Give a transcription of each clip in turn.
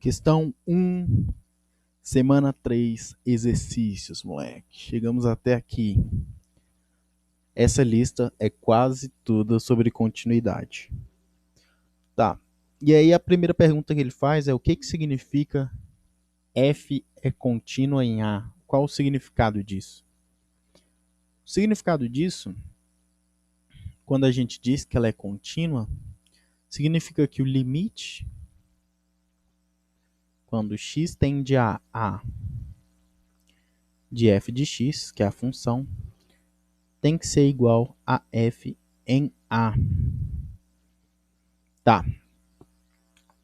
Questão 1, semana 3, exercícios, moleque. Chegamos até aqui. Essa lista é quase toda sobre continuidade. Tá. E aí a primeira pergunta que ele faz é o que significa F é contínua em A? Qual o significado disso? O significado disso, quando a gente diz que ela é contínua, significa que o limite, quando x tende a A de f de x, que é a função, tem que ser igual a f em A. Tá.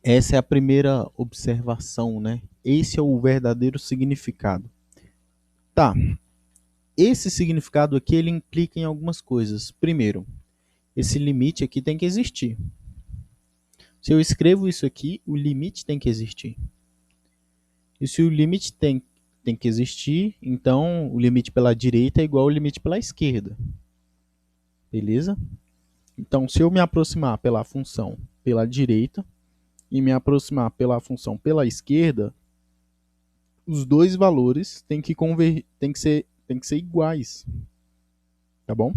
Essa é a primeira observação, né? Esse é o verdadeiro significado. Tá. Esse significado aqui, ele implica em algumas coisas. Primeiro, esse limite aqui tem que existir. Se eu escrevo isso aqui, o limite tem que existir. E se o limite tem que existir, então o limite pela direita é igual ao limite pela esquerda. Beleza? Então, se eu me aproximar pela função pela direita e me aproximar pela função pela esquerda, os dois valores têm que ser iguais. Tá bom?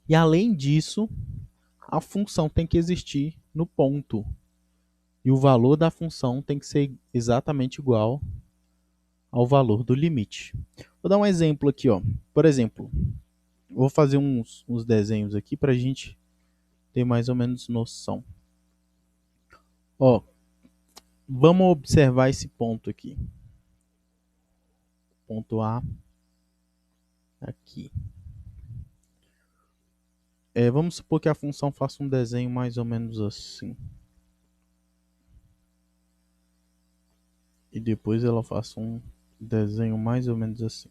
E além disso, a função tem que existir no ponto. E o valor da função tem que ser exatamente igual ao valor do limite. Vou dar um exemplo aqui, ó. Por exemplo, vou fazer uns desenhos aqui para a gente ter mais ou menos noção. Ó, vamos observar esse ponto aqui. Ponto A, aqui. Vamos supor que a função faça um desenho mais ou menos assim. E depois ela faça um desenho mais ou menos assim.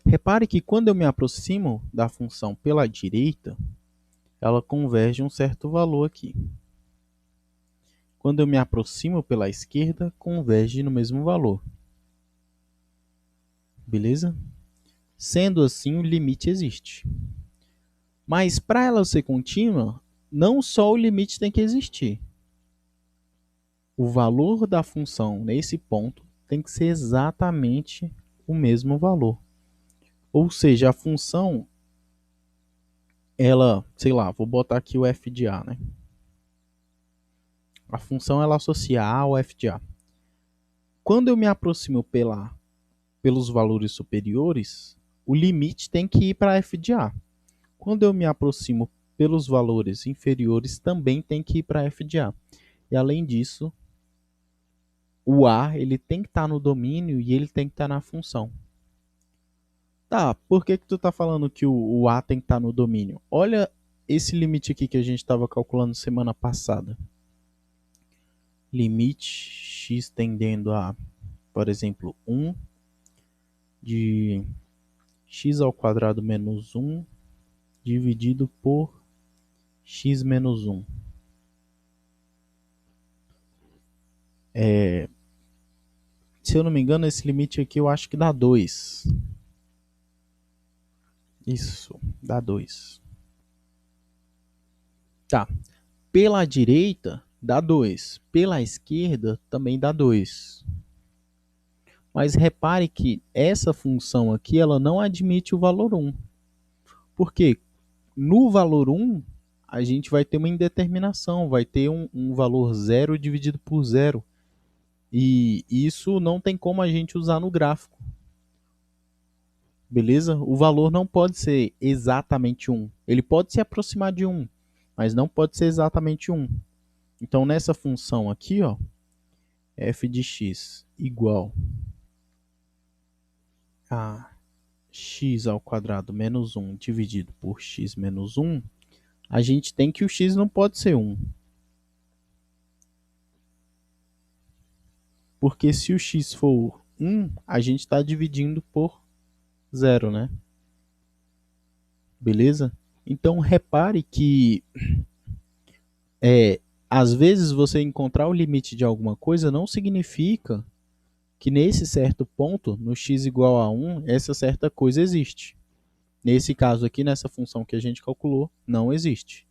Repare que quando eu me aproximo da função pela direita, ela converge um certo valor aqui. Quando eu me aproximo pela esquerda, converge no mesmo valor. Beleza? Sendo assim, o limite existe. Mas para ela ser contínua, não só o limite tem que existir. O valor da função nesse ponto tem que ser exatamente o mesmo valor. Ou seja, a função, ela, sei lá, vou botar aqui o f de A, né? A função, ela associa A ao f de A. Quando eu me aproximo pelos valores superiores, o limite tem que ir para f de A. Quando eu me aproximo pelos valores inferiores, também tem que ir para f de A. E além disso, o A ele tem que estar no domínio e ele tem que estar na função. Tá, por que tu está falando que o A tem que estar no domínio? Olha esse limite aqui que a gente estava calculando semana passada. Limite x tendendo a, por exemplo, 1 de x ao quadrado menos 1 dividido por x menos 1. Se eu não me engano, esse limite aqui eu acho que dá 2. Isso, dá 2. Tá. Pela direita, dá 2. Pela esquerda, também dá 2. Mas repare que essa função aqui, ela não admite o valor 1. Por quê? No valor 1, a gente vai ter uma indeterminação, vai ter um valor 0 dividido por 0. E isso não tem como a gente usar no gráfico. Beleza? O valor não pode ser exatamente 1. Ele pode se aproximar de 1, mas não pode ser exatamente 1. Então, nessa função aqui, ó, f de x igual a x ao quadrado menos 1 dividido por x menos 1, a gente tem que o x não pode ser 1. Porque se o x for 1, a gente está dividindo por 0, né? Beleza? Então, repare que às vezes você encontrar o limite de alguma coisa não significa que nesse certo ponto, no x igual a 1, essa certa coisa existe. Nesse caso aqui, nessa função que a gente calculou, não existe.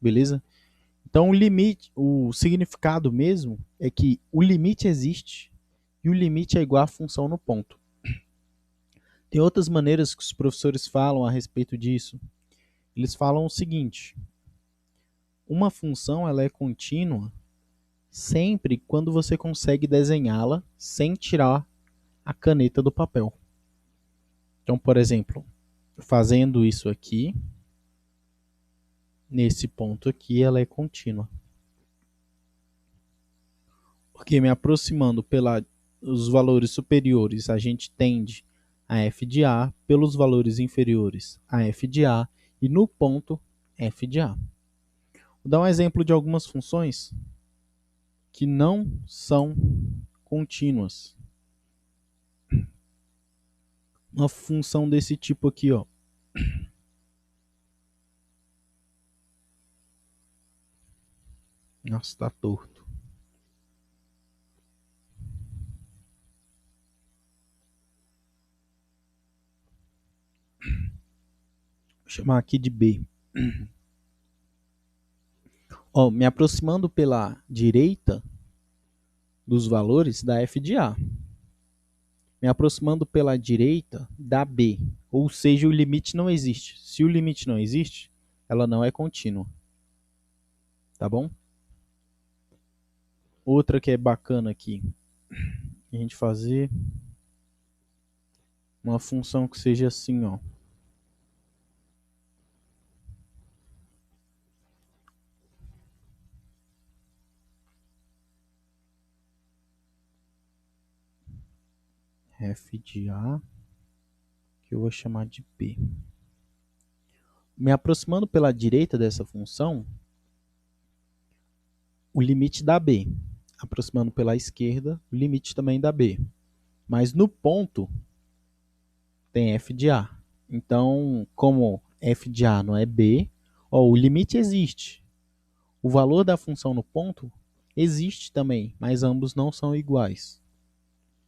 Beleza? Então, o limite, o significado mesmo é que o limite existe e o limite é igual à função no ponto. Tem outras maneiras que os professores falam a respeito disso. Eles falam o seguinte: uma função ela é contínua sempre quando você consegue desenhá-la sem tirar a caneta do papel. Então, por exemplo, fazendo isso aqui, nesse ponto aqui, ela é contínua. Porque me aproximando pelos valores superiores, a gente tende a f de A, pelos valores inferiores, a f de A, e no ponto, f de A. Vou dar um exemplo de algumas funções que não são contínuas. Uma função desse tipo aqui, ó. Nossa, tá torto. Vou chamar aqui de B. Ó, me aproximando pela direita dos valores da f de A. Me aproximando pela direita da B. Ou seja, o limite não existe. Se o limite não existe, ela não é contínua. Tá bom? Outra que é bacana aqui, a gente fazer uma função que seja assim, ó. F de A, que eu vou chamar de B. Me aproximando pela direita dessa função, o limite da B. Aproximando pela esquerda, o limite também da B. Mas no ponto, tem f de A. Então, como f de A não é B, ó, o limite existe. O valor da função no ponto existe também, mas ambos não são iguais.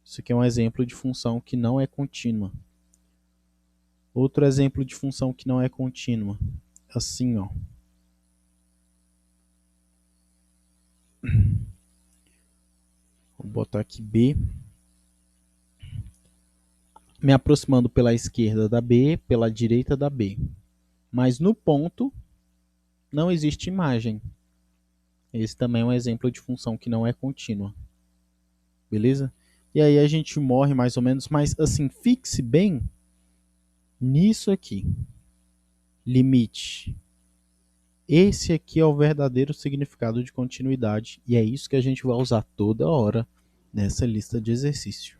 Isso aqui é um exemplo de função que não é contínua. Outro exemplo de função que não é contínua. Assim, ó. Vou botar aqui B. Me aproximando pela esquerda da B, pela direita da B. Mas no ponto não existe imagem. Esse também é um exemplo de função que não é contínua. Beleza? E aí a gente morre mais ou menos, mas assim, fixe bem nisso aqui. Limite. Esse aqui é o verdadeiro significado de continuidade e é isso que a gente vai usar toda hora nessa lista de exercício.